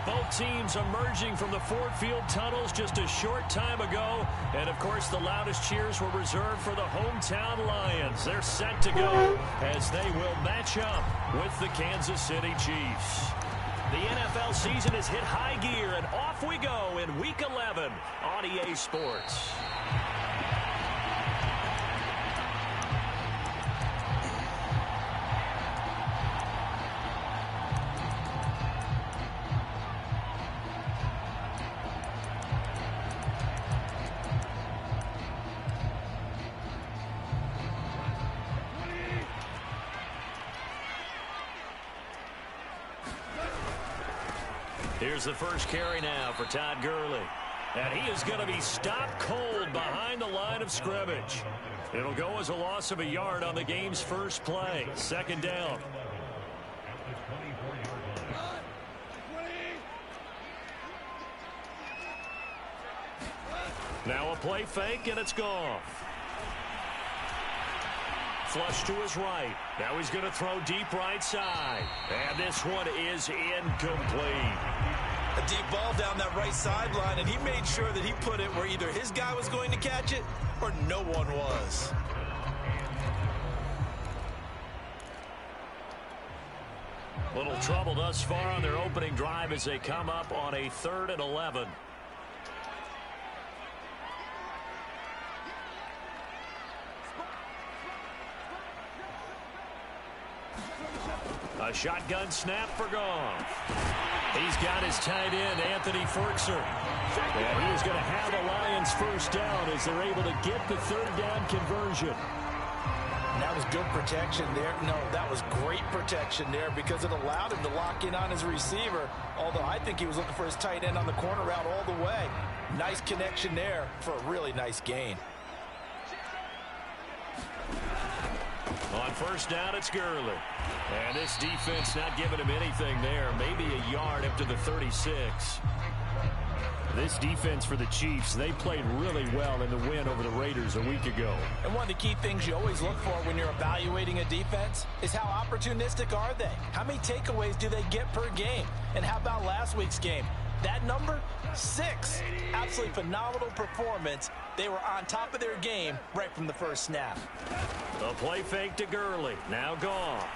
Both teams emerging from the Ford Field tunnels just a short time ago. And, of course, the loudest cheers were reserved for the hometown Lions. They're set to go as they will match up with the Kansas City Chiefs. The NFL season has hit high gear, and off we go in Week 11 on EA Sports. Here's the first carry now for Todd Gurley. And he is going to be stopped cold behind the line of scrimmage. It'll go as a loss of a yard on the game's first play. Second down. Now a play fake, and it's gone. Flush to his right. Now he's going to throw deep right side. And this one is incomplete. A deep ball down that right sideline, and he made sure that he put it where either his guy was going to catch it or no one was. Little trouble thus far on their opening drive as they come up on a 3rd and 11. A shotgun snap for Goff. He's got his tight end, Anthony Ferkser. And he is going to have the Lions first down as they're able to get the 3rd down conversion. That was good protection there. No, that was great protection there because it allowed him to lock in on his receiver. Although I think he was looking for his tight end on the corner route all the way. Nice connection there for a really nice gain. On first down, it's Gurley. And this defense not giving him anything there. Maybe a yard up to the 36. This defense for the Chiefs, they played really well in the win over the Raiders a week ago. And one of the key things you always look for when you're evaluating a defense is how opportunistic are they? How many takeaways do they get per game? And how about last week's game? That number, 6. Absolutely phenomenal performance. They were on top of their game right from the first snap. A play fake to Gurley. Now Goff.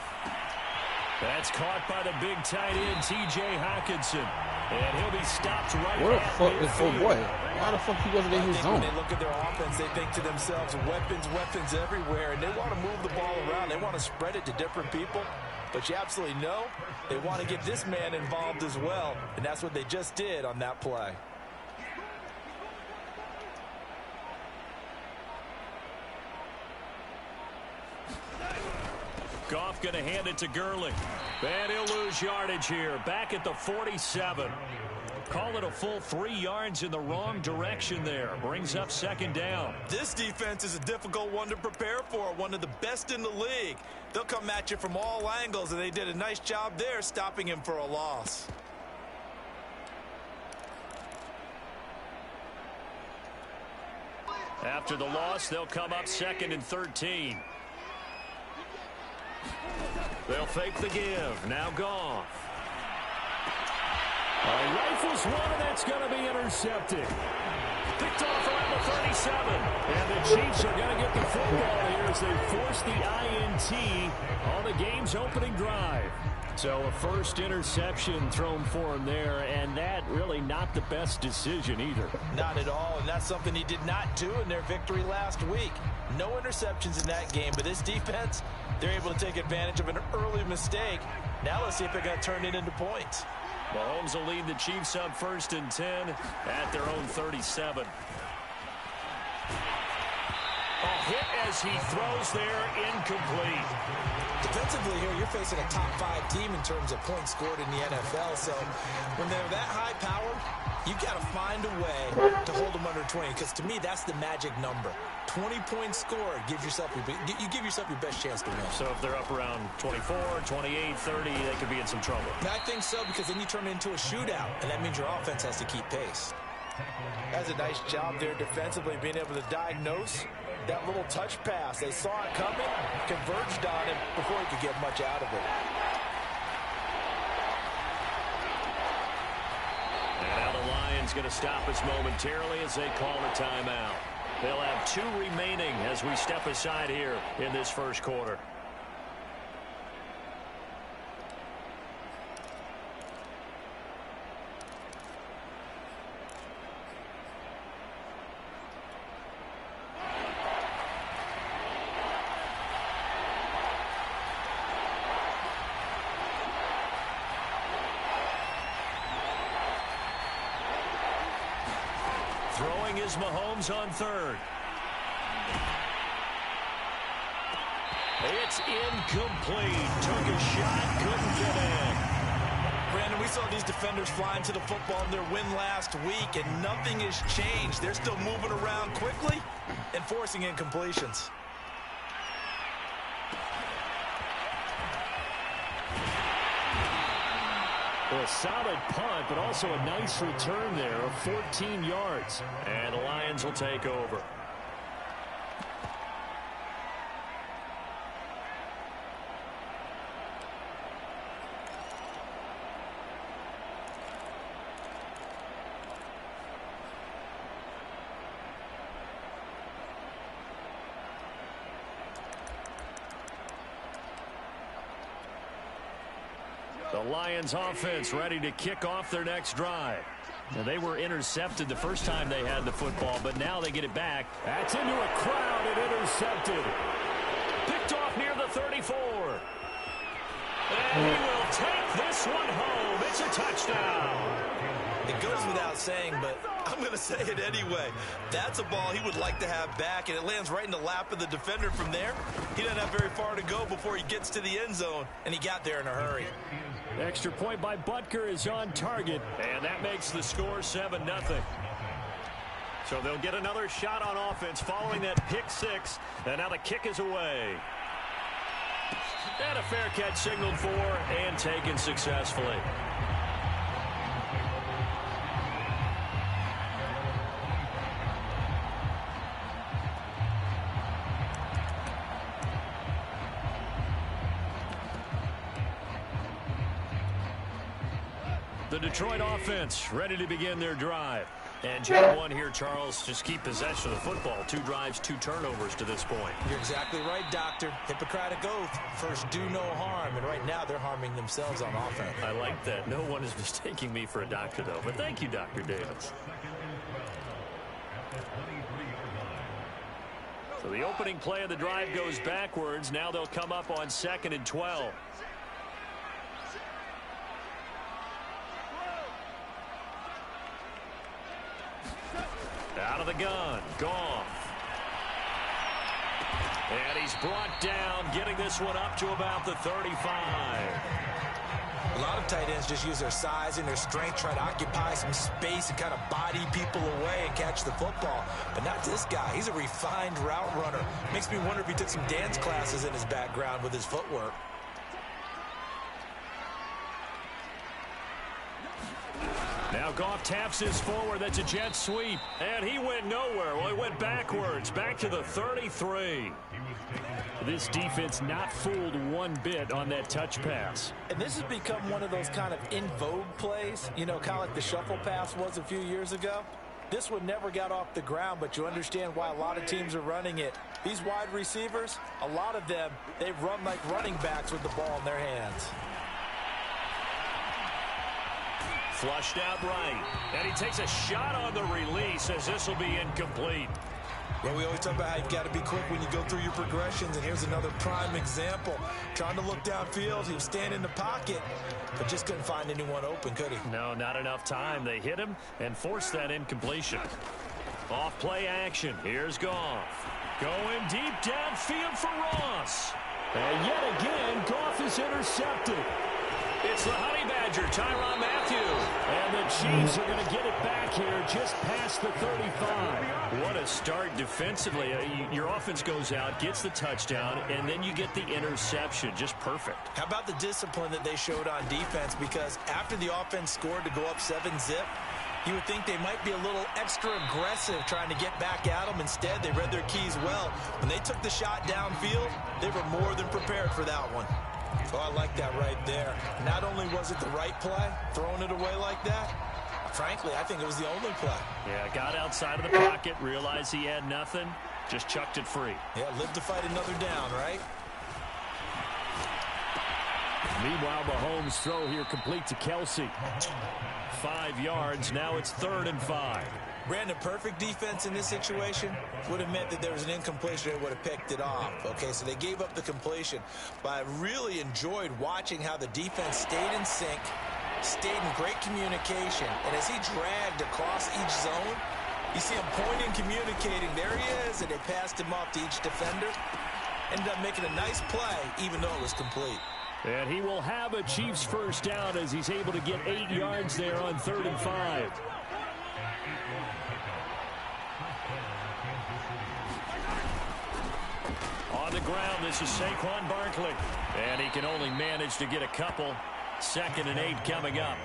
That's caught by the big tight end, T.J. Hockenson. And he'll be stopped right Where the at fuck is midfield. oh boy? Why the fuck he wasn't in his zone? When they look at their offense, they think to themselves, weapons everywhere, and they want to move the ball around. They want to spread it to different people. But you absolutely know they want to get this man involved as well, and that's what they just did on that play. Goff going to hand it to Gurley. And he'll lose yardage here. Back at the 47. Call it a full 3 yards in the wrong direction there. Brings up second down. This defense is a difficult one to prepare for. One of the best in the league. They'll come at you from all angles, and they did a nice job there stopping him for a loss. After the loss, they'll come up 2nd and 13. They'll fake the give. Now Goff. Rifles one, and that's going to be intercepted. Picked off around the 37. And the Chiefs are going to get the football here as they force the INT on the game's opening drive. So a first interception thrown for him there, and that really not the best decision either. Not at all, and that's something he did not do in their victory last week. No interceptions in that game, but this defense, they're able to take advantage of an early mistake. Now let's see if they're going to turn it into points. Mahomes will lead the Chiefs up 1st and 10 at their own 37. A hit as he throws there, incomplete. Defensively here, you're facing a top 5 team in terms of points scored in the NFL. So when they're that high-powered, you've got to find a way to hold them under 20. Because to me, that's the magic number. 20 points scored, you give yourself your best chance to win. So if they're up around 24, 28, 30, they could be in some trouble. I think so, because then you turn it into a shootout, and that means your offense has to keep pace. That's a nice job there defensively, being able to diagnose that little touch pass. They saw it coming, converged on him before he could get much out of it. Lions going to stop us momentarily as they call a timeout. They'll have 2 remaining as we step aside here in this first quarter. Throwing is Mahomes on third. It's incomplete. Took a shot, couldn't get in. Brandon, we saw these defenders flying to the football in their win last week, and nothing has changed. They're still moving around quickly and forcing incompletions. A solid punt, but also a nice return there of 14 yards. And the Lions will take over. The Lions offense ready to kick off their next drive. Now, they were intercepted the first time they had the football, but now they get it back. That's into a crowd and intercepted. Picked off near the 34. And he will take this one home. It's a touchdown. It goes without saying, but I'm going to say it anyway. That's a ball he would like to have back, and it lands right in the lap of the defender from there. He doesn't have very far to go before he gets to the end zone, and he got there in a hurry. Extra point by Butker is on target, and that makes the score 7-0. So they'll get another shot on offense following that pick six, and now the kick is away. And a fair catch signaled for and taken successfully. The Detroit offense ready to begin their drive. And job one here, Charles, just keep possession of the football. 2 drives, 2 turnovers to this point. You're exactly right, Doctor. Hippocratic oath. First, do no harm. And right now, they're harming themselves on offense. I like that. No one is mistaking me for a doctor, though. But thank you, Dr. Davis. So the opening play of the drive goes backwards. Now they'll come up on 2nd and 12. Out of the gun, Goff. And he's brought down, getting this one up to about the 35. A lot of tight ends just use their size and their strength, try to occupy some space and kind of body people away and catch the football. But not this guy. He's a refined route runner. Makes me wonder if he took some dance classes in his background with his footwork. Now Goff taps his forward. That's a jet sweep. And he went nowhere. Well, he went backwards. Back to the 33. This defense not fooled one bit on that touch pass. And this has become one of those kind of in vogue plays. You know, kind of like the shuffle pass was a few years ago. This one never got off the ground, but you understand why a lot of teams are running it. These wide receivers, a lot of them, they run like running backs with the ball in their hands. Flushed out right. And he takes a shot on the release as this will be incomplete. Well, we always talk about how you've got to be quick when you go through your progressions, and here's another prime example. Trying to look downfield, he was standing in the pocket, but just couldn't find anyone open, could he? No, not enough time. They hit him and forced that incompletion. Off play action. Here's Goff. Going deep downfield for Ross. And yet again, Goff is intercepted. It's the Honey Badger, Tyrann Mathieu. And the Chiefs are going to get it back here just past the 35. What a start defensively. Your offense goes out, gets the touchdown, and then you get the interception. Just perfect. How about the discipline that they showed on defense? Because after the offense scored to go up 7-zip, you would think they might be a little extra aggressive trying to get back at them. Instead, they read their keys well. When they took the shot downfield, they were more than prepared for that one. So I like that right there. Not only was it the right play, throwing it away like that, I Frankly, I think it was the only play. Yeah, got outside of the pocket, realized he had nothing, just chucked it free. Yeah, live to fight another down, right? Meanwhile, Mahomes' throw here complete to Kelsey. 5 yards, now it's 3rd and 5. Brandon, perfect defense in this situation would have meant that there was an incompletion. They would have picked it off. Okay, so they gave up the completion. But I really enjoyed watching how the defense stayed in sync, stayed in great communication. And as he dragged across each zone, you see him pointing, communicating. There he is, and they passed him off to each defender. Ended up making a nice play, even though it was complete. And he will have a Chiefs first down as he's able to get 8 yards there on 3rd and 5. On the ground, this is Saquon Barkley. And he can only manage to get a couple. 2nd and 8 coming up.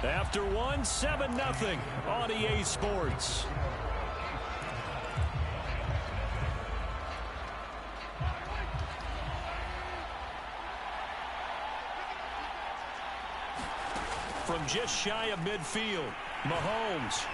After one, 7-0 on EA Sports. From just shy of midfield, Mahomes.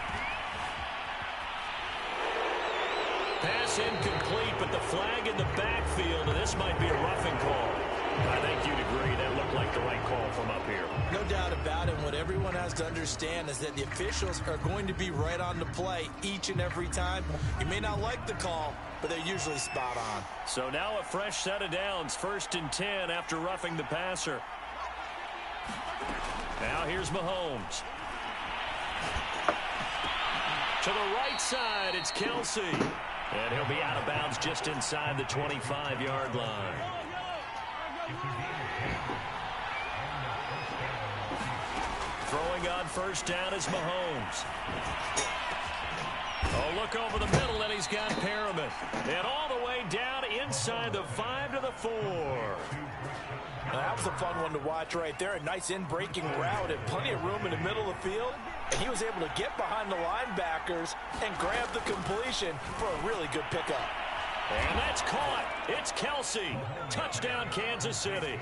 Pass incomplete, but the flag in the backfield, and this might be a roughing call. I think you'd agree that looked like the right call from up here. No doubt about it. What everyone has to understand is that the officials are going to be right on the play each and every time. You may not like the call, but they're usually spot on. So now a fresh set of downs, 1st and 10 after roughing the passer. Now here's Mahomes. To the right side, it's Kelsey. And he'll be out of bounds just inside the 25-yard line. Throwing on first down is Mahomes. Oh, look over the middle, and he's got Perriman. And all the way down inside the 5 to the 4. Now, that was a fun one to watch right there. A nice in-breaking route and plenty of room in the middle of the field. And he was able to get behind the linebackers and grab the completion for a really good pickup. And that's caught. It's Kelsey. Touchdown, Kansas City.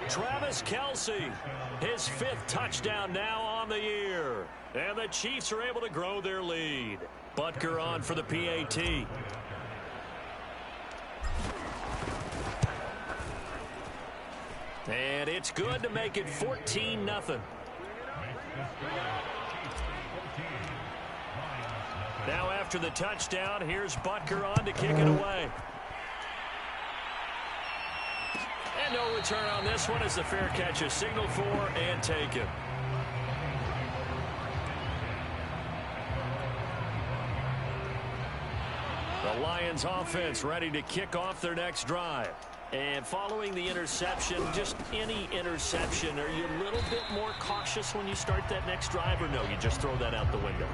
Travis Kelsey, his 5th touchdown now on the year. And the Chiefs are able to grow their lead. Butker on for the PAT. And it's good to make it 14-0. Now after the touchdown, here's Butker on to kick it away. And no return on this one as the fair catch is signaled for and taken. The Lions offense ready to kick off their next drive. And following the interception, just any interception, are you a little bit more cautious when you start that next drive, or no, you just throw that out the window?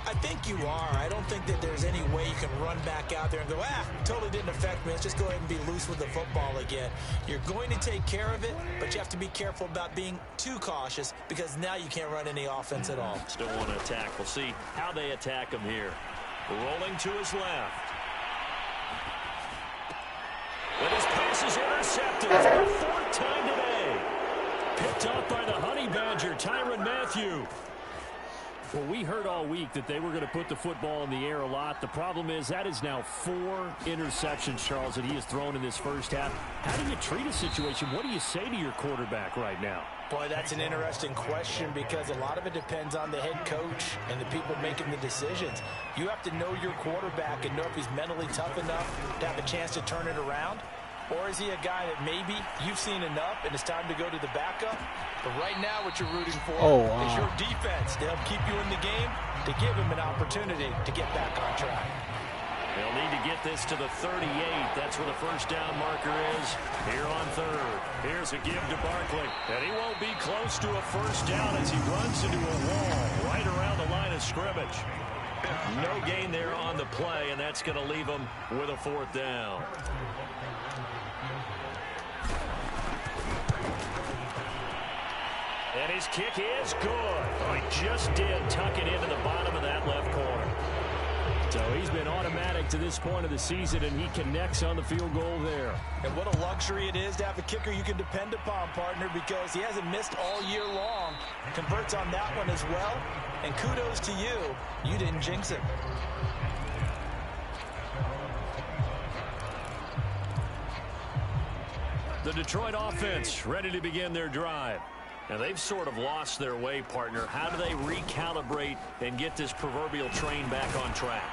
I think you are. I don't think that there's any way you can run back out there and go, totally didn't affect me. Let's just go ahead and be loose with the football again. You're going to take care of it, but you have to be careful about being too cautious because now you can't run any offense at all. Still want to attack. We'll see how they attack him here. Rolling to his left. But his pass is intercepted for the 4th time today. Picked up by the Honey Badger, Tyrann Mathieu. Well, we heard all week that they were going to put the football in the air a lot. The problem is that is now 4 interceptions, Charles, that he has thrown in this first half. How do you treat a situation? What do you say to your quarterback right now? Boy, that's an interesting question because a lot of it depends on the head coach and the people making the decisions. You have to know your quarterback and know if he's mentally tough enough to have a chance to turn it around. Or is he a guy that maybe you've seen enough and it's time to go to the backup? But right now what you're rooting for is your defense to help keep you in the game, to give him an opportunity to get back on track. They'll need to get this to the 38. That's where the first down marker is here on 3rd. Here's a give to Barkley. And he won't be close to a first down as he runs into a wall right around the line of scrimmage. No gain there on the play, and that's going to leave him with a 4th down. And his kick is good. Oh, he just did tuck it into the bottom of that left corner. So he's been automatic to this point of the season, and he connects on the field goal there. And what a luxury it is to have a kicker you can depend upon, partner, because he hasn't missed all year long. Converts on that one as well. And kudos to you. You didn't jinx it. The Detroit offense ready to begin their drive. Now, they've sort of lost their way, partner. How do they recalibrate and get this proverbial train back on track?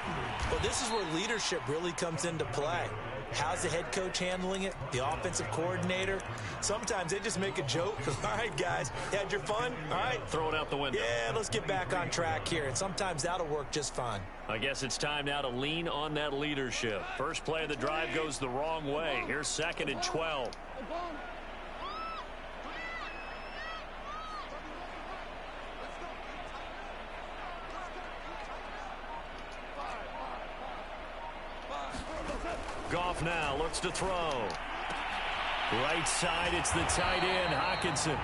Well, this is where leadership really comes into play. How's the head coach handling it? The offensive coordinator? Sometimes they just make a joke. All right, guys, you had your fun? All right. Throw it out the window. Yeah, let's get back on track here. And sometimes that'll work just fine. I guess it's time now to lean on that leadership. First play of the drive goes the wrong way. Here's 2nd and 12. Goff now looks to throw. Right side, it's the tight end, Hockenson.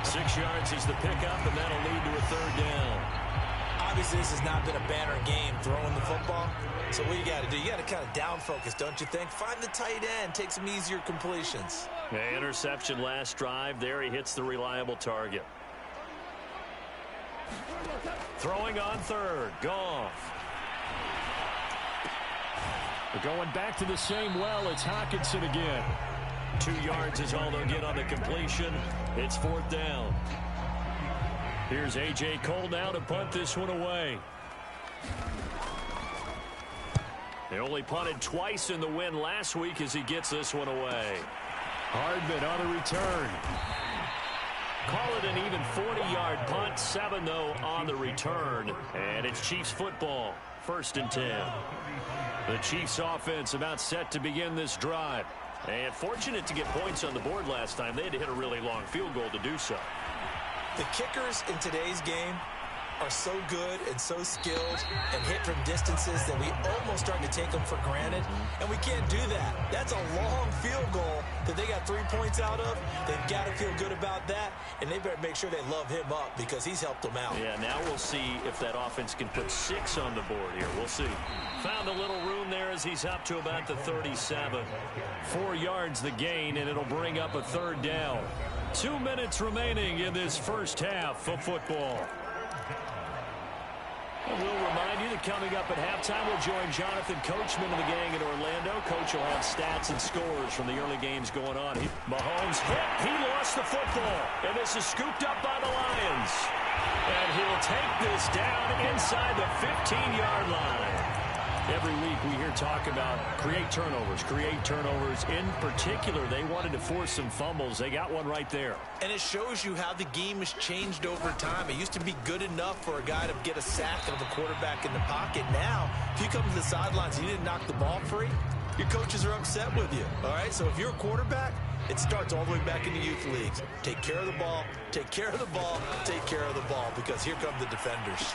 6 yards is the pickup, and that'll lead to a 3rd down. Obviously, this has not been a banner game throwing the football. So what you got to do, you got to kind of down focus, don't you think? Find the tight end, take some easier completions. Yeah, interception last drive. There he hits the reliable target. Throwing on 3rd, Goff. We're going back to the same well. It's Hockenson again. 2 yards is all they'll get on the completion. It's 4th down. Here's A.J. Cole now to punt this one away. They only punted twice in the win last week as he gets this one away. Hardman on the return. Call it an even 40-yard punt. 7, though, on the return. And it's Chiefs football. 1st and 10. The Chiefs offense about set to begin this drive. And fortunate to get points on the board last time. They had to hit a really long field goal to do so. The kickers in today's game are so good and so skilled and hit from distances that we almost start to take them for granted. And we can't do that. That's a long field goal that they got 3 points out of. They've got to feel good about that. And they better make sure they love him up because he's helped them out. Yeah, now we'll see if that offense can put 6 on the board here. We'll see. Found a little room there as he's up to about the 37. 4 yards the gain, and it'll bring up a 3rd down. 2 minutes remaining in this first half of football. And we'll remind you that coming up at halftime, we'll join Jonathan Coachman and the gang in Orlando. Coach will have stats and scores from the early games going on. Mahomes hit. He lost the football. And this is scooped up by the Lions. And he'll take this down inside the 15-yard line. Every week we hear talk about create turnovers. In particular, they wanted to force some fumbles. They got one right there. And it shows you how the game has changed over time. It used to be good enough for a guy to get a sack of a quarterback in the pocket. Now, if you come to the sidelines and you didn't knock the ball free, your coaches are upset with you. All right, so if you're a quarterback, it starts all the way back in the youth leagues. Take care of the ball, take care of the ball, take care of the ball, because here come the defenders.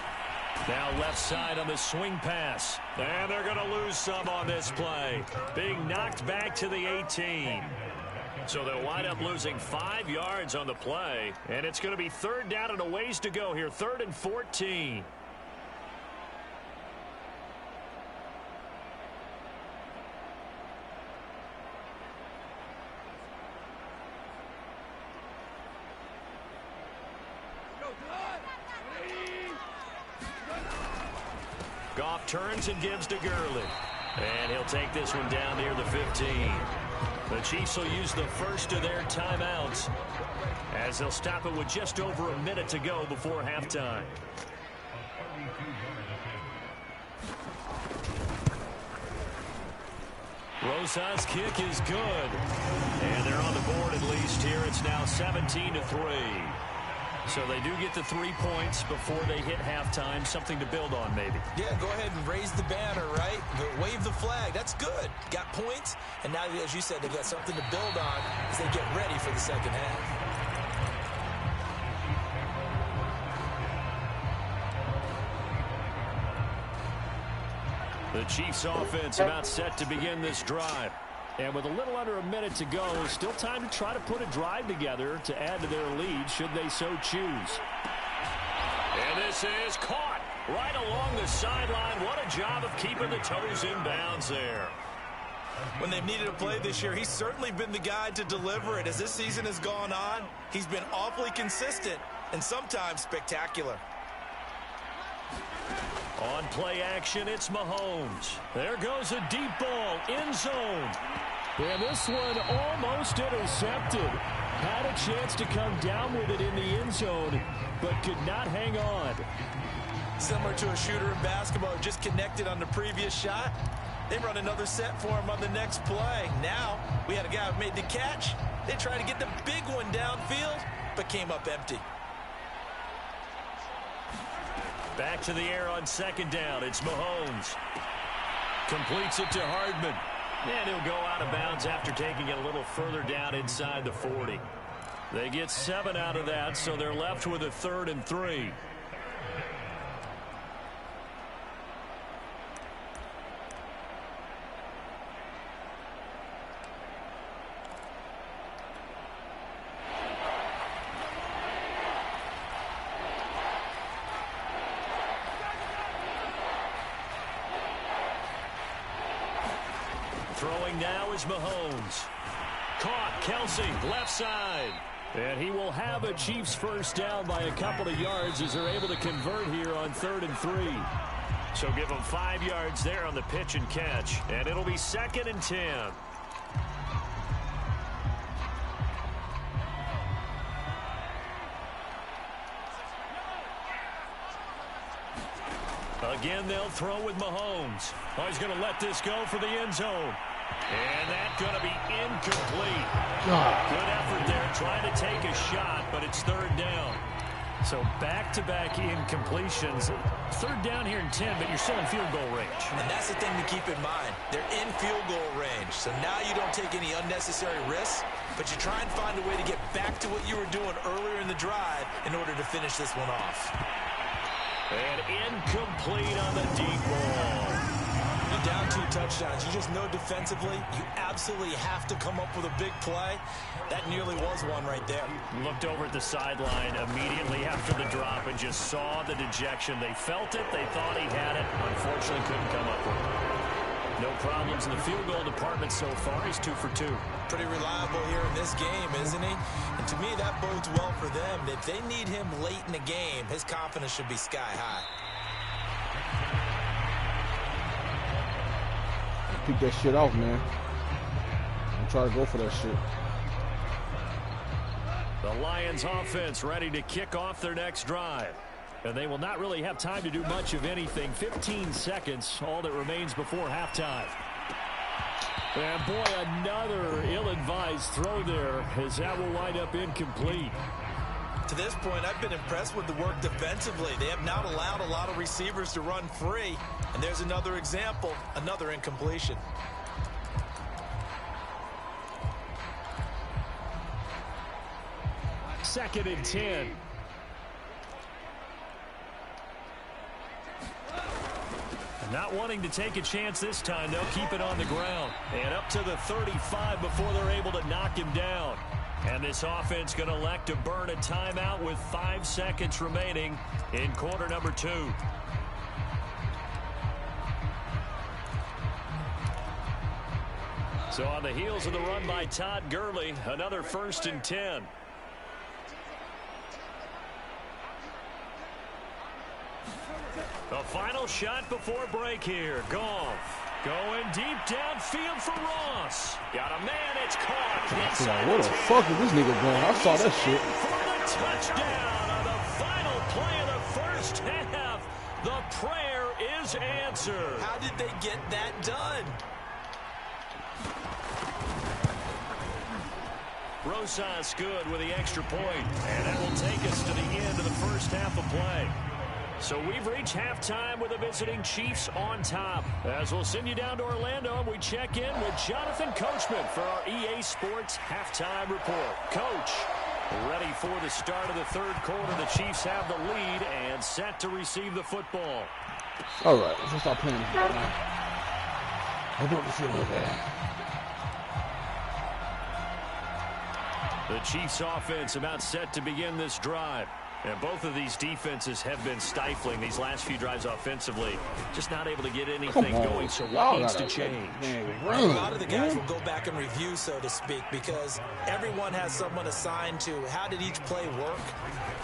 Now left side on the swing pass. And they're going to lose some on this play. Being knocked back to the 18. So they'll wind up losing 5 yards on the play. And it's going to be 3rd down and a ways to go here. 3rd and 14. Goff turns and gives to Gurley. And he'll take this one down near the 15. The Chiefs will use the first of their timeouts as they'll stop it with just over a minute to go before halftime. Rosas' kick is good. And they're on the board at least here. It's now 17-3. So they do get the 3 points before they hit halftime. Something to build on, maybe. Yeah, go ahead and raise the banner, right? Wave the flag. That's good. Got points. And now, as you said, they've got something to build on as they get ready for the second half. The Chiefs offense about set to begin this drive. And with a little under a minute to go, still time to try to put a drive together to add to their lead should they so choose. And this is caught. Right along the sideline. What a job of keeping the toes in bounds there. When they've needed a play this year, he's certainly been the guy to deliver it. As this season has gone on, he's been awfully consistent and sometimes spectacular. On play action, it's Mahomes. There goes a deep ball, end zone. And this one almost intercepted. Had a chance to come down with it in the end zone, but could not hang on. Similar to a shooter in basketball who just connected on the previous shot. They run another set for him on the next play. Now, we had a guy who made the catch. They tried to get the big one downfield, but came up empty. Back to the air on second down. It's Mahomes. Completes it to Hardman. And he'll go out of bounds after taking it a little further down inside the 40. They get 7 out of that, so they're left with a 3rd and 3. Throwing now is Mahomes. Caught, Kelsey, left side. And he will have a Chiefs first down by a couple of yards as they're able to convert here on 3rd and 3. So give them 5 yards there on the pitch and catch. And it'll be 2nd and 10. Again, they'll throw with Mahomes. Oh, he's going to let this go for the end zone. And that's going to be incomplete. Good effort there, trying to take a shot, but it's 3rd down. So back-to-back incompletions. 3rd down here in 10, but you're still in field goal range. And that's the thing to keep in mind. They're in field goal range. So now you don't take any unnecessary risks, but you try and find a way to get back to what you were doing earlier in the drive in order to finish this one off. And incomplete on the deep ball. You're down 2 touchdowns. You just know defensively you absolutely have to come up with a big play. That nearly was one right there. Looked over at the sideline immediately after the drop and just saw the dejection. They felt it. They thought he had it. Unfortunately, couldn't come up with it. No problems in the field goal department so far. He's 2 for 2. Pretty reliable here in this game, isn't he? And to me, that bodes well for them. If they need him late in the game, his confidence should be sky high. Pick that shit off, man. I'm trying to go for that shit. The Lions offense ready to kick off their next drive. And they will not really have time to do much of anything. 15 seconds, all that remains before halftime. And boy, another ill-advised throw there as that will wind up incomplete. To this point, I've been impressed with the work defensively. They have not allowed a lot of receivers to run free. And there's another example, another incompletion. Second and 10. Not wanting to take a chance this time, they'll keep it on the ground. And up to the 35 before they're able to knock him down. And this offense going to elect to burn a timeout with 5 seconds remaining in quarter number 2. So on the heels of the run by Todd Gurley, another 1st and 10. The final shot before break here. Goff going deep downfield for Ross. Got a man, it's caught. Where the fuck is this nigga going? I saw that shit. For the touchdown on the final play of the first half. The prayer is answered. How did they get that done? Rosas good with the extra point. And that will take us to the end of the first half of play. So we've reached halftime with the visiting Chiefs on top. As we'll send you down to Orlando and we check in with Jonathan Coachman for our EA Sports Halftime Report. Coach, ready for the start of the 3rd quarter. The Chiefs have the lead and set to receive the football. All right, let's start playing this game now. Open up the field with that. The Chiefs offense about set to begin this drive. And both of these defenses have been stifling these last few drives offensively. Just not able to get anything going, so what needs to change? A lot of the guys will go back and review, so to speak, because everyone has someone assigned to how did each play work.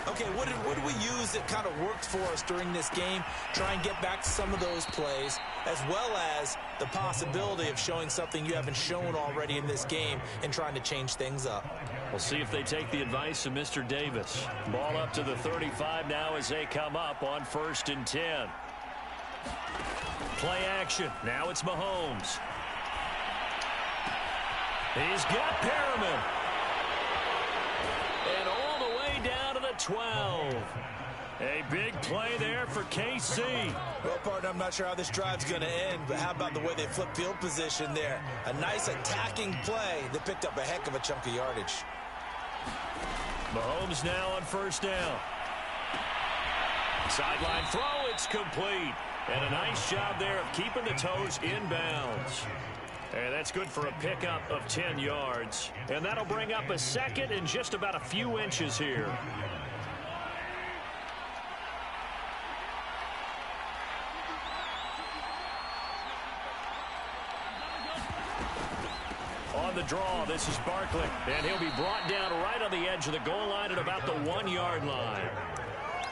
Okay, what did we use that kind of worked for us during this game? Try and get back to some of those plays, as well as the possibility of showing something you haven't shown already in this game and trying to change things up. We'll see if they take the advice of Mr. Davis. Ball up to the 35 now as they come up on 1st and 10. Play action. Now it's Mahomes. He's got Perriman. And all the way down to the 12. A big play there for KC. Well, partner, I'm not sure how this drive's going to end, but how about the way they flip field position there? A nice attacking play that picked up a heck of a chunk of yardage. Mahomes now on 1st down. Sideline throw, it's complete. And a nice job there of keeping the toes in bounds. And that's good for a pickup of 10 yards. And that'll bring up a 2nd and just about a few inches here. On the draw, this is Barkley, and he'll be brought down right on the edge of the goal line at about the 1-yard line.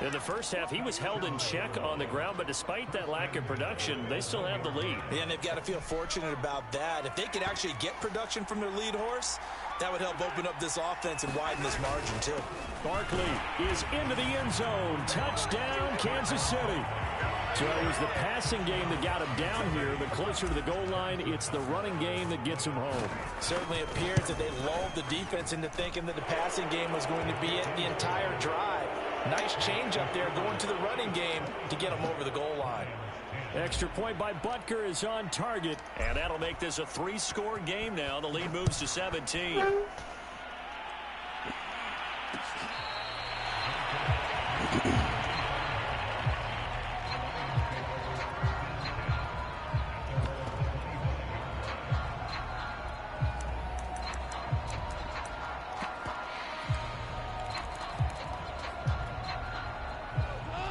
In the first half, he was held in check on the ground, but despite that lack of production, they still have the lead. Yeah, and they've got to feel fortunate about that. If they could actually get production from their lead horse, that would help open up this offense and widen this margin, too. Barkley is into the end zone. Touchdown, Kansas City. So it was the passing game that got him down here, but closer to the goal line, it's the running game that gets him home. Certainly appears that they lulled the defense into thinking that the passing game was going to be it the entire drive. Nice change up there going to the running game to get him over the goal line. Extra point by Butker is on target, and that'll make this a 3-score game now. The lead moves to 17.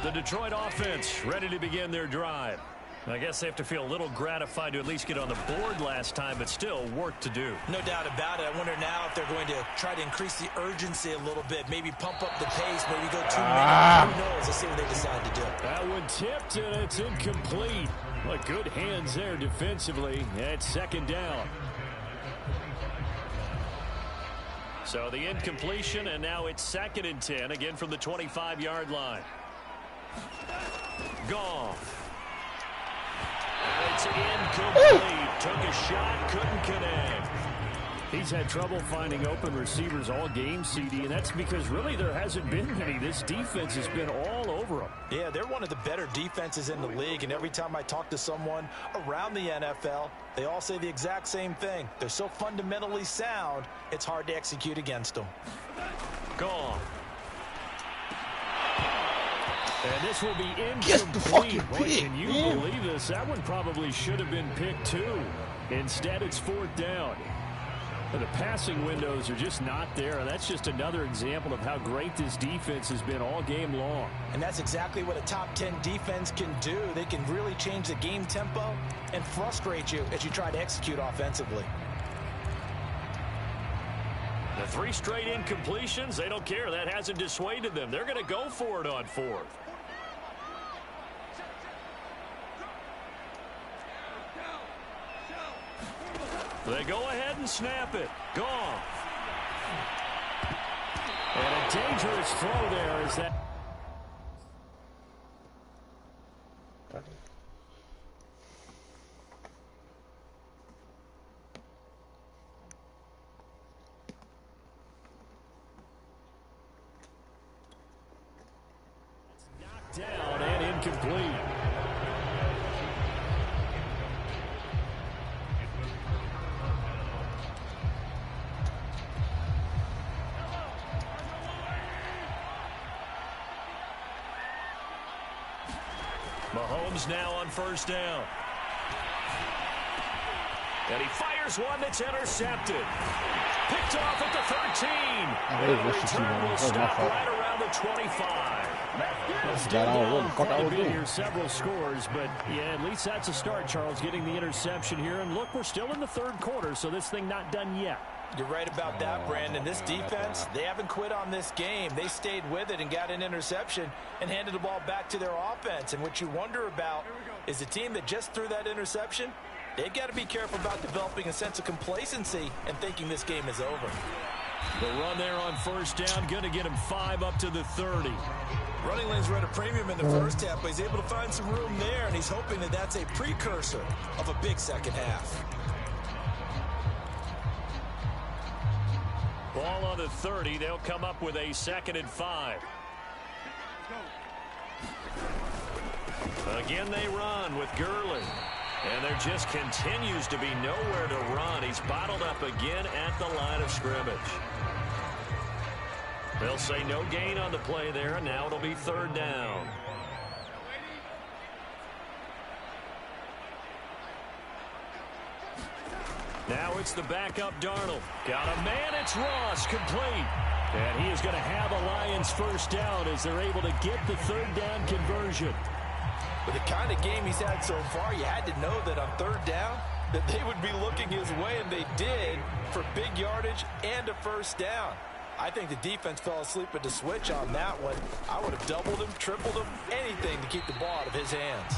The Detroit offense ready to begin their drive. I guess they have to feel a little gratified to at least get on the board last time, but still work to do. No doubt about it. I wonder now if they're going to try to increase the urgency a little bit, maybe pump up the pace, maybe go 2 minutes. Who knows? Let's see what they decide to do. That one tipped, and it's incomplete. Well, good hands there defensively. It's 2nd down. So the incompletion, and now it's 2nd and 10, again from the 25-yard line. Goff. It's incomplete. Took a shot, couldn't connect. He's had trouble finding open receivers all game, CD, and that's because really there hasn't been many. This defense has been all over them. Yeah, they're one of the better defenses in the league, and every time I talk to someone around the NFL, they all say the exact same thing. They're so fundamentally sound, it's hard to execute against them. Gone. And this will be incomplete. Get the fucking Boy, pick, can you man. believe this? That one probably should have been picked too. Instead, it's 4th down. And the passing windows are just not there, and that's just another example of how great this defense has been all game long. And that's exactly what a top 10 defense can do. They can really change the game tempo and frustrate you as you try to execute offensively. The 3 straight incompletions, they don't care. That hasn't dissuaded them. They're going to go for it on 4th. They go ahead and snap it. Gone. And a dangerous throw there is that. Knocked down and incomplete. Mahomes now on 1st down. And he fires one that's intercepted. Picked off at the 13. And the return will stop right around the 25. Got all Quite a bit here, several scores, but yeah, at least that's a start, Charles, getting the interception here. And look, we're still in the third quarter, so this thing not done yet. You're right about that, Brandon. This defense, they haven't quit on this game. They stayed with it and got an interception and handed the ball back to their offense. And what you wonder about is the team that just threw that interception, they've got to be careful about developing a sense of complacency and thinking this game is over. The run there on first down, going to get him 5 up to the 30. Running lanes were at a premium in the first half, but he's able to find some room there, and he's hoping that that's a precursor of a big second half. Ball on the 30. They'll come up with a 2nd and 5. Again, they run with Gurley. And there just continues to be nowhere to run. He's bottled up again at the line of scrimmage. They'll say no gain on the play there, and now it'll be 3rd down. Now it's the backup Darnold. Got a man, it's Ross, complete. And he is going to have a Lions first down as they're able to get the 3rd down conversion. With the kind of game he's had so far, you had to know that on 3rd down that they would be looking his way, and they did, for big yardage and a first down. I think the defense fell asleep at the switch on that one. I would have doubled him, tripled him, anything to keep the ball out of his hands.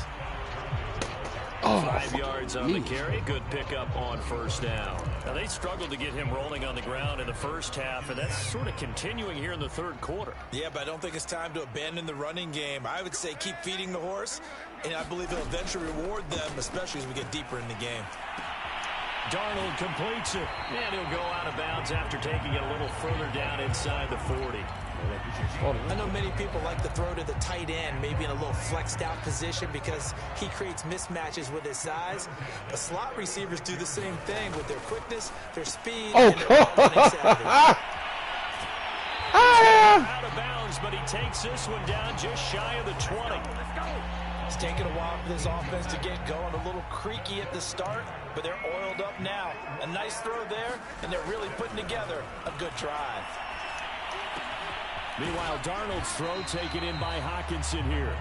5 yards on the carry. Good pickup on first down. Now, they struggled to get him rolling on the ground in the first half, and that's sort of continuing here in the 3rd quarter. Yeah, but I don't think it's time to abandon the running game. I would say keep feeding the horse, and I believe he'll eventually reward them, especially as we get deeper in the game. Darnold completes it, and he'll go out of bounds after taking it a little further down inside the 40. I know many people like to throw to the tight end, maybe in a little flexed out position because he creates mismatches with his size. But slot receivers do the same thing with their quickness, their speed, and their running savvy. Out of bounds, but he takes this one down just shy of the 20. It's taken a while for this offense to get going, a little creaky at the start, but they're oiled up now. A nice throw there, and they're really putting together a good drive. Meanwhile, Darnold's throw taken in by Hockenson here.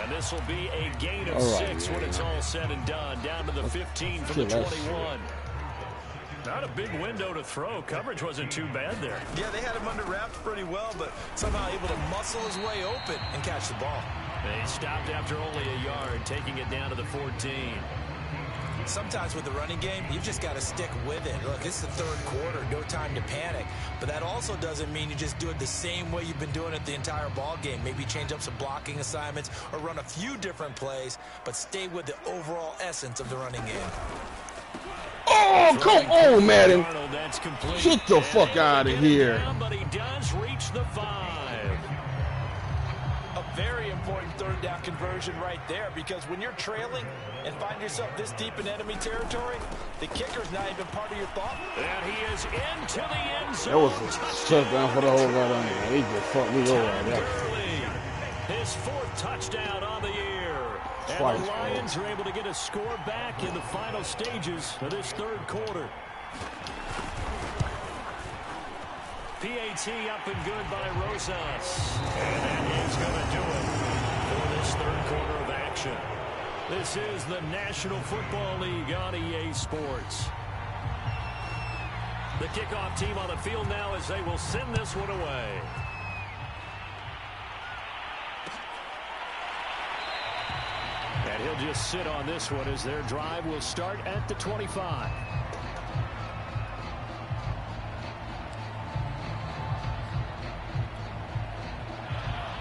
And this will be a gain of 6 when it's all said and done. Down to the 15 from the 21. Not a big window to throw. Coverage wasn't too bad there. Yeah, they had him under wraps pretty well, but somehow able to muscle his way open and catch the ball. They stopped after only a yard, taking it down to the 14. Sometimes with the running game, you've just got to stick with it. Look, it's the 3rd quarter, no time to panic. But that also doesn't mean you just do it the same way you've been doing it the entire ball game. Maybe change up some blocking assignments or run a few different plays, but stay with the overall essence of the running game. Oh, come on, Madden. Get the fuck out of here. But he does reach the 5. Very important 3rd down conversion right there, because when you're trailing and find yourself this deep in enemy territory, the kicker's not even part of your thought. And he is into the end zone. That was a touchdown for the whole run. He just fucked me over right there. His 4th touchdown on the year. And the Lions are able to get a score back in the final stages of this 3rd quarter. PAT up and good by Rosas. And that is going to do it for this 3rd quarter of action. This is the National Football League on EA Sports. The kickoff team on the field now as they will send this one away. And he'll just sit on this one as their drive will start at the 25.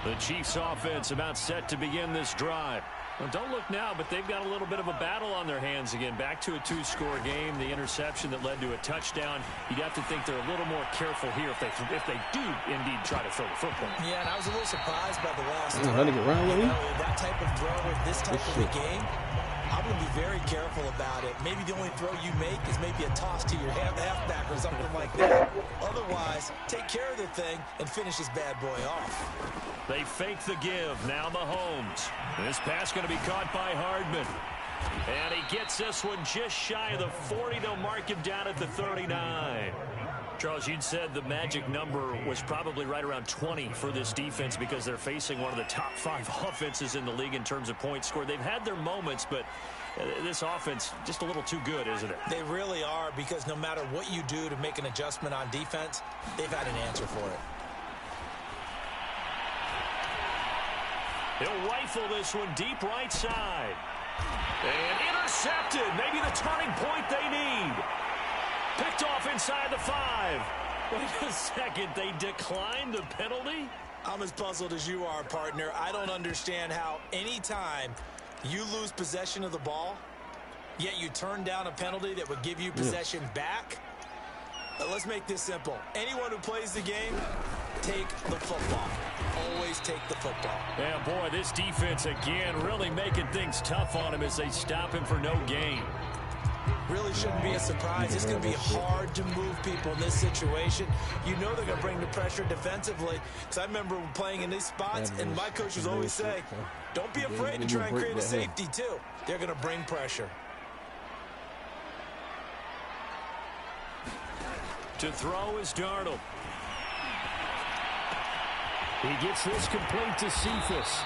The Chiefs offense about set to begin this drive. Well, don't look now, but they've got a little bit of a battle on their hands again. Back to a 2-score game. The interception that led to a touchdown. You'd have to think they're a little more careful here if they do indeed try to throw the football. Yeah, and I was a little surprised by the last throw. That type of throw in this type of a game, I'm going to be very careful about it. Maybe the only throw you make is maybe a toss to your halfback or something like that. Otherwise, take care of the thing and finish this bad boy off. They fake the give. Now Mahomes. This pass going to be caught by Hardman. And he gets this one just shy of the 40. They'll mark him down at the 39. Charles, you'd said the magic number was probably right around 20 for this defense because they're facing one of the top 5 offenses in the league in terms of points scored. They've had their moments, but this offense just a little too good, isn't it? They really are, because no matter what you do to make an adjustment on defense, they've had an answer for it. He'll rifle this one deep right side. And intercepted. Maybe the turning point they need. Picked off inside the 5. Wait a second. They declined the penalty? I'm as puzzled as you are, partner. I don't understand how any time you lose possession of the ball, yet you turn down a penalty that would give you possession back. Let's make this simple. Anyone who plays the game, take the football. Always take the football. Yeah, boy, this defense again really making things tough on him as they stop him for no gain. Really shouldn't be a surprise. It's going to be hard to move people in this situation. You know they're going to bring the pressure defensively. Because I remember playing in these spots, and my coaches always say, don't be afraid to try and create a safety, too. They're going to bring pressure. To throw is Darnold. He gets this complete to Cephas.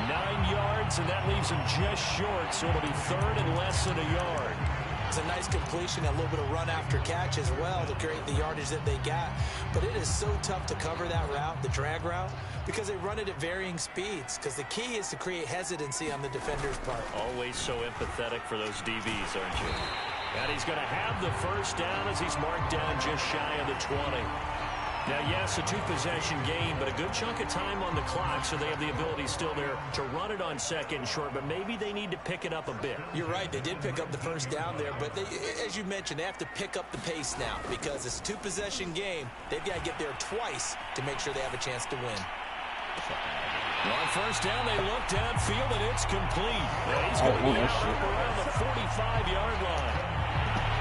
9 yards, and that leaves him just short, so it'll be 3rd and less than a yard. It's a nice completion, a little bit of run after catch as well to create the yardage that they got. But it is so tough to cover that route, the drag route, because they run it at varying speeds. Because the key is to create hesitancy on the defender's part. Always so empathetic for those DBs, aren't you? And he's going to have the first down as he's marked down just shy of the 20. Now, yes, a 2-possession game, but a good chunk of time on the clock, so they have the ability still there to run it on 2nd and short, but maybe they need to pick it up a bit. You're right. They did pick up the first down there, but they, as you mentioned, they have to pick up the pace now because it's a 2-possession game. They've got to get there twice to make sure they have a chance to win. On first down, they look downfield, and it's complete. And he's going to be out around the 45-yard line.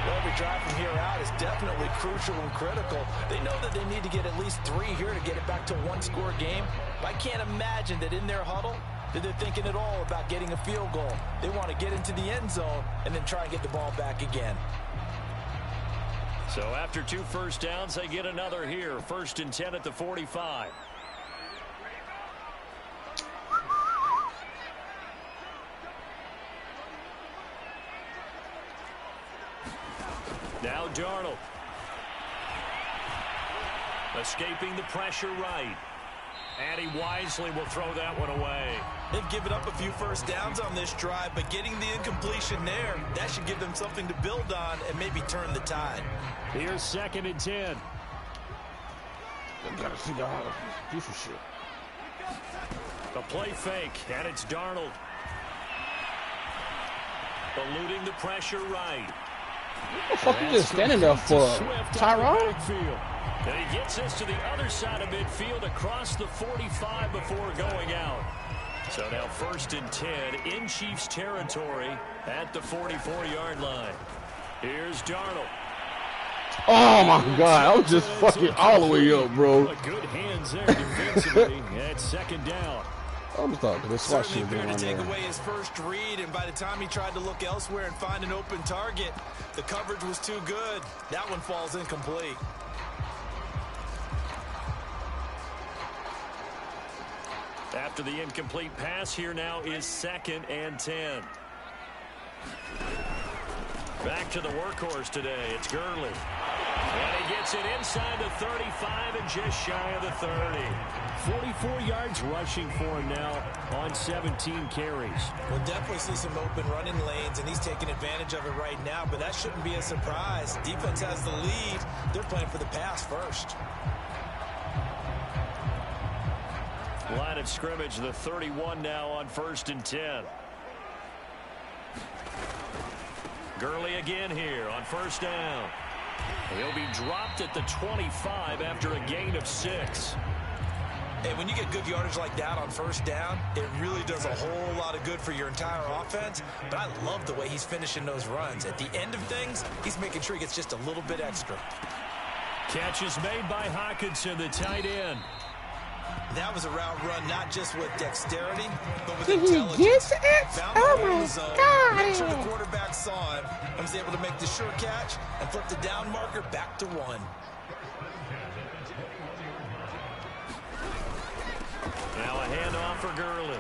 Well, every drive from here out is definitely crucial and critical. They know that they need to get at least 3 here to get it back to a 1-score game. But I can't imagine that in their huddle that they're thinking at all about getting a field goal. They want to get into the end zone and then try and get the ball back again. So after 2 first downs, they get another here. 1st and 10 at the 45. Now Darnold. Escaping the pressure right. And he wisely will throw that one away. They've given up a few first downs on this drive, but getting the incompletion there, that should give them something to build on and maybe turn the tide. Here's 2nd and 10. They gotta figure out how to do some shit. A play fake, and it's Darnold. Eluding the pressure right. What the fuck are you just standing there for? Tyrone? And he gets this to the other side of midfield across the 45 before going out. So now 1st and 10 in Chiefs territory at the 44-yard line. Here's Darnold. Oh my God, I was just fucking all the way up, bro. Good hands there defensively at 2nd down. I just thought this watch shit Certainly going to on take there. away his first read, and by the time he tried to look elsewhere and find an open target, the coverage was too good. That one falls incomplete. After the incomplete pass, here now is 2nd and 10. Back to the workhorse today. It's Gurley. And he gets it inside the 35 and just shy of the 30. 44 yards rushing for him now on 17 carries. We'll definitely see some open running lanes, and he's taking advantage of it right now, but that shouldn't be a surprise. Defense has the lead. They're playing for the pass first. Line of scrimmage, the 31 now on 1st and 10. Gurley again here on 1st down. He'll be dropped at the 25 after a gain of 6. Hey, when you get good yardage like that on 1st down, it really does a whole lot of good for your entire offense. But I love the way he's finishing those runs. At the end of things, he's making sure he gets just a little bit extra. Catch is made by Hockenson, the tight end. That was a route run, not just with dexterity, but with Did he intelligence. get it? Found the Oh hole in my the zone, God. made sure the quarterback saw him, and was able to make the sure catch and flip the down marker back to 1. Now a handoff for Gurley.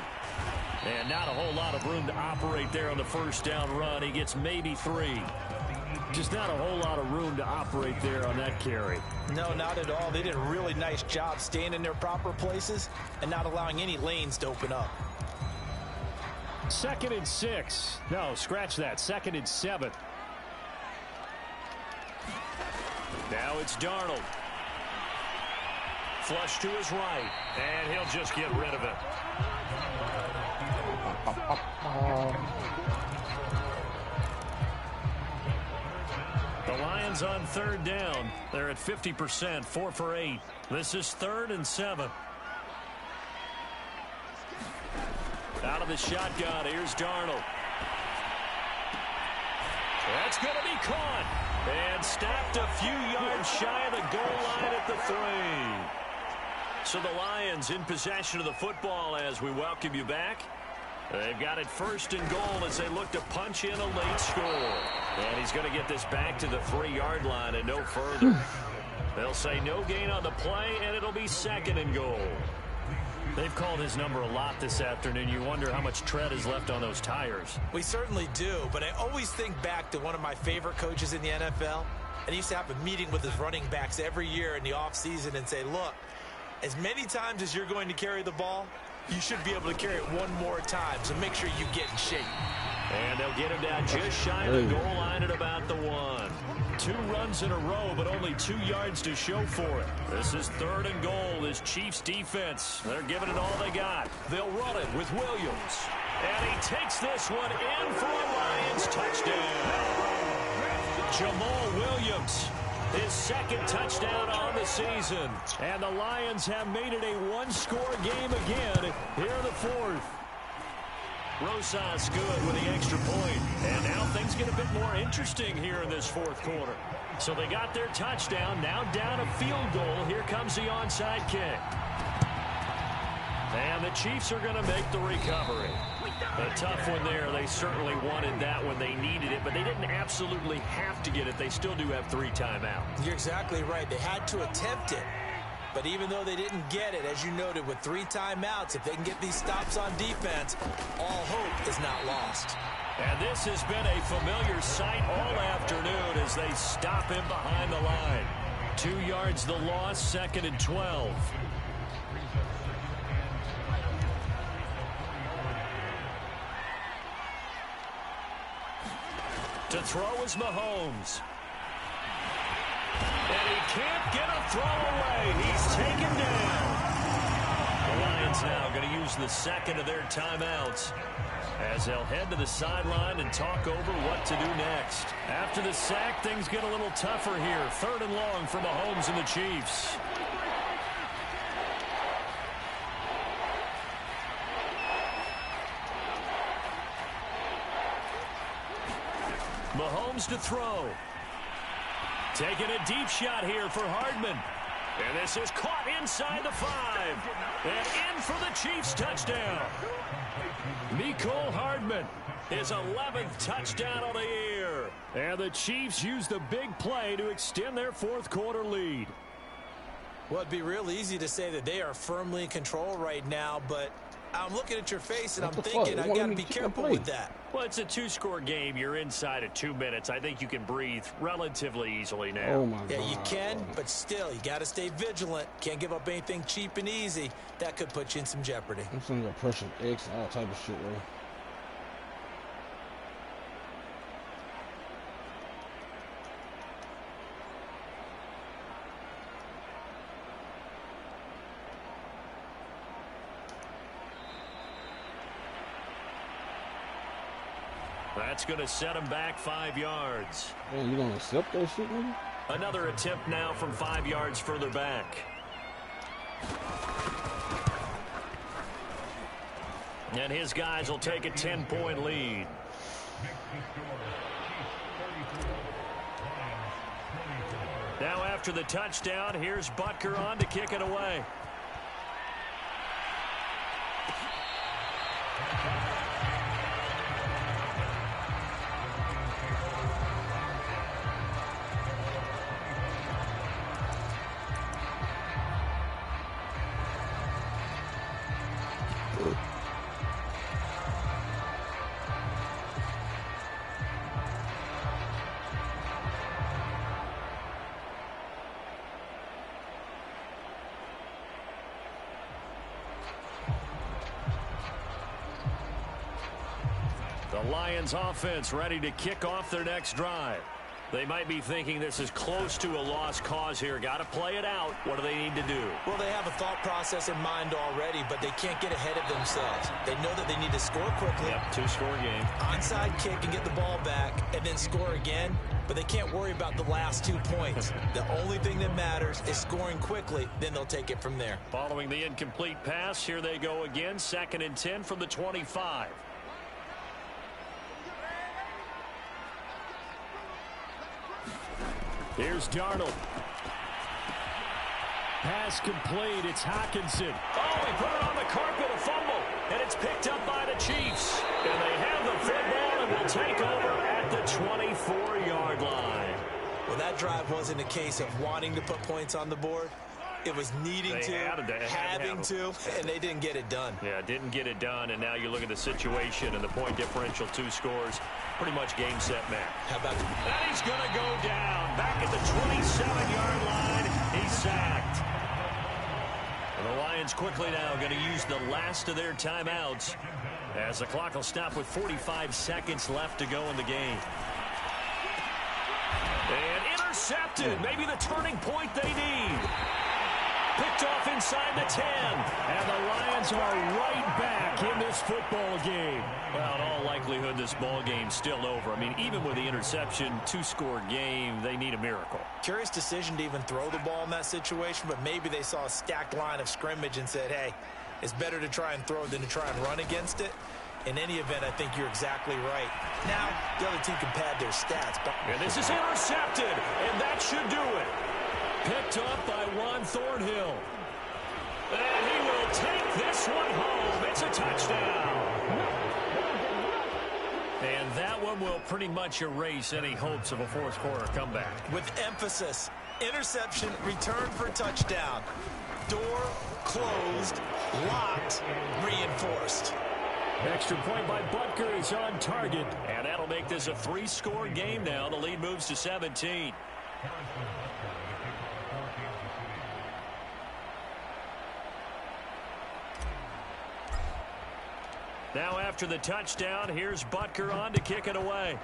And not a whole lot of room to operate there on the first down run. He gets maybe 3. Just not a whole lot of room to operate there on that carry. No, not at all. They did a really nice job staying in their proper places and not allowing any lanes to open up. 2nd and 6. No, scratch that. 2nd and 7. Now it's Darnold. Flush to his right, and he'll just get rid of it. The Lions on 3rd down. They're at 50%, 4 for 8. This is 3rd and 7. Out of the shotgun, here's Darnold. That's going to be caught. And stopped a few yards shy of the goal line at the 3. So the Lions in possession of the football as we welcome you back. They've got it 1st and goal as they look to punch in a late score. And he's going to get this back to the 3-yard line and no further. They'll say no gain on the play, and it'll be 2nd and goal. They've called his number a lot this afternoon. You wonder how much tread is left on those tires. We certainly do, but I always think back to one of my favorite coaches in the NFL. And he used to have a meeting with his running backs every year in the offseason and say, look, as many times as you're going to carry the ball, you should be able to carry it one more time, so make sure you get in shape. And they'll get him down just shy of the goal line at about the 1. 2 runs in a row, but only 2 yards to show for it. This is 3rd and goal. This Chiefs defense, they're giving it all they got. They'll run it with Williams. And he takes this one in for a Lions touchdown. Jamal Williams, his 2nd touchdown on the season. And the Lions have made it a 1-score game again here in the 4th. Rosas good with the extra point. And now things get a bit more interesting here in this 4th quarter. So they got their touchdown. Now down a field goal. Here comes the onside kick. And the Chiefs are going to make the recovery. A tough one there. They certainly wanted that when they needed it, but they didn't absolutely have to get it. They still do have 3 timeouts. You're exactly right. They had to attempt it. But even though they didn't get it, as you noted, with 3 timeouts, if they can get these stops on defense, all hope is not lost. And this has been a familiar sight all afternoon as they stop him behind the line. 2 yards the loss, 2nd and 12. To throw is Mahomes. And he can't get a throw away. He's taken down. The Lions now going to use the 2nd of their timeouts as they'll head to the sideline and talk over what to do next. After the sack, things get a little tougher here. 3rd and long for Mahomes and the Chiefs. Mahomes to throw. Taking a deep shot here for Hardman. And this is caught inside the 5. And in for the Chiefs touchdown. Mecole Hardman, his 11th touchdown of the year. And the Chiefs use the big play to extend their 4th quarter lead. Well, it'd be real easy to say that they are firmly in control right now, but I'm looking at your face and I'm thinking I got to be careful with that. Well, it's a 2-score game. You're inside of 2 minutes. I think you can breathe relatively easily now. Oh, my God. Yeah, you can, but still, you got to stay vigilant. Can't give up anything cheap and easy. That could put you in some jeopardy. I'm sending pressure X, all type of shit, bro. That's going to set him back 5 yards. Man, you gonna accept that shit, nigga? Another attempt now from 5 yards further back. And his guys will take a 10-point lead. Now after the touchdown, here's Butker on to kick it away. The Lions offense ready to kick off their next drive. They might be thinking this is close to a lost cause here. Got to play it out. What do they need to do? Well, they have a thought process in mind already, but they can't get ahead of themselves. They know that they need to score quickly. Yep, two-score game. Onside kick and get the ball back and then score again, but they can't worry about the last 2 points. The only thing that matters is scoring quickly, then they'll take it from there. Following the incomplete pass, here they go again. 2nd and 10 from the 25. Here's Darnold. Pass complete. It's Hockenson. Oh, he put it on the carpet, a fumble. And it's picked up by the Chiefs. And they have the football and will take over at the 24-yard line. Well, that drive wasn't a case of wanting to put points on the board. It was needing to, having to, and they didn't get it done. Yeah, didn't get it done, and now you look at the situation and the point differential, 2 scores, pretty much game, set, match. How about that? And he's going to go down. Back at the 27-yard line, he's sacked. And the Lions quickly now going to use the last of their timeouts as the clock will stop with 45 seconds left to go in the game. And intercepted. Maybe the turning point they need. Picked off inside the 10. And the Lions are right back in this football game. Well, in all likelihood, this ball game's still over. I mean, even with the interception, 2-score game, they need a miracle. Curious decision to even throw the ball in that situation, but maybe they saw a stacked line of scrimmage and said, hey, it's better to try and throw than to try and run against it. In any event, I think you're exactly right. Now, the other team can pad their stats. But and this is intercepted, and that should do it. Picked up by Juan Thornhill. And he will take this one home. It's a touchdown. And that one will pretty much erase any hopes of a fourth-quarter comeback. With emphasis, interception, return for touchdown. Door closed, locked, reinforced. Extra point by Butker is on target. And that'll make this a 3-score game now. The lead moves to 17. Now after the touchdown, here's Butker on to kick it away.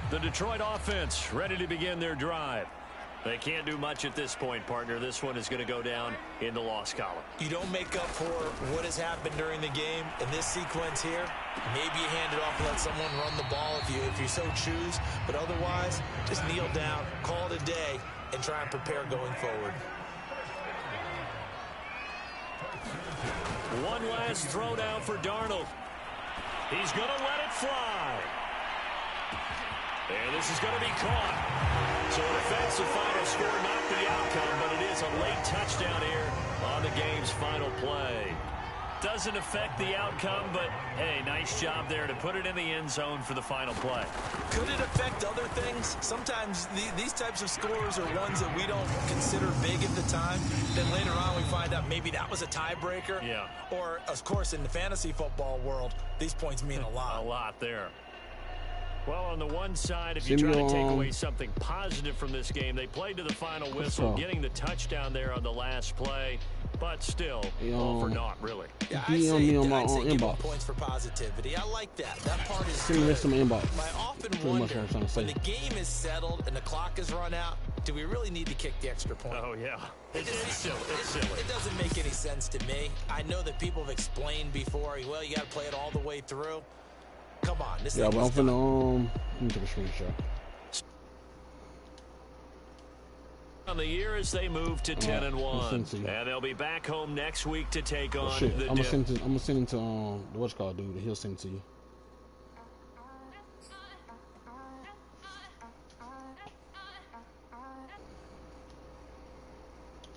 The Detroit offense ready to begin their drive. They can't do much at this point, partner. This one is going to go down in the loss column. You don't make up for what has happened during the game. In this sequence here, maybe you hand it off and let someone run the ball if you so choose. But otherwise, just kneel down, call it a day, and try and prepare going forward. One last throw down for Darnold. He's going to let it fly. And this is going to be caught. So an offensive final score, not the outcome, but it is a late touchdown here on the game's final play. Doesn't affect the outcome, but, hey, nice job there to put it in the end zone for the final play. Could it affect other things? Sometimes these types of scores are ones that we don't consider big at the time. Then later on we find out maybe that was a tiebreaker. Yeah. Or, of course, in the fantasy football world, these points mean a lot. A lot there. Well, on the one side, if you try to take away something positive from this game, they played to the final whistle, getting the touchdown there on the last play, but still, all for naught, really. Yeah, I'd say give them points for positivity. I like that. That part is good. I often wonder, when the game is settled and the clock is run out, do we really need to kick the extra point? Oh, yeah. It's silly. It doesn't make any sense to me. I know that people have explained before, well, you got to play it all the way through. Come on, this yeah, but I'm finna let me take a screenshot. On the year as they move to 10-1, and they'll be back home next week to take on the. I'm gonna send it to the what's called dude. He'll send it to you.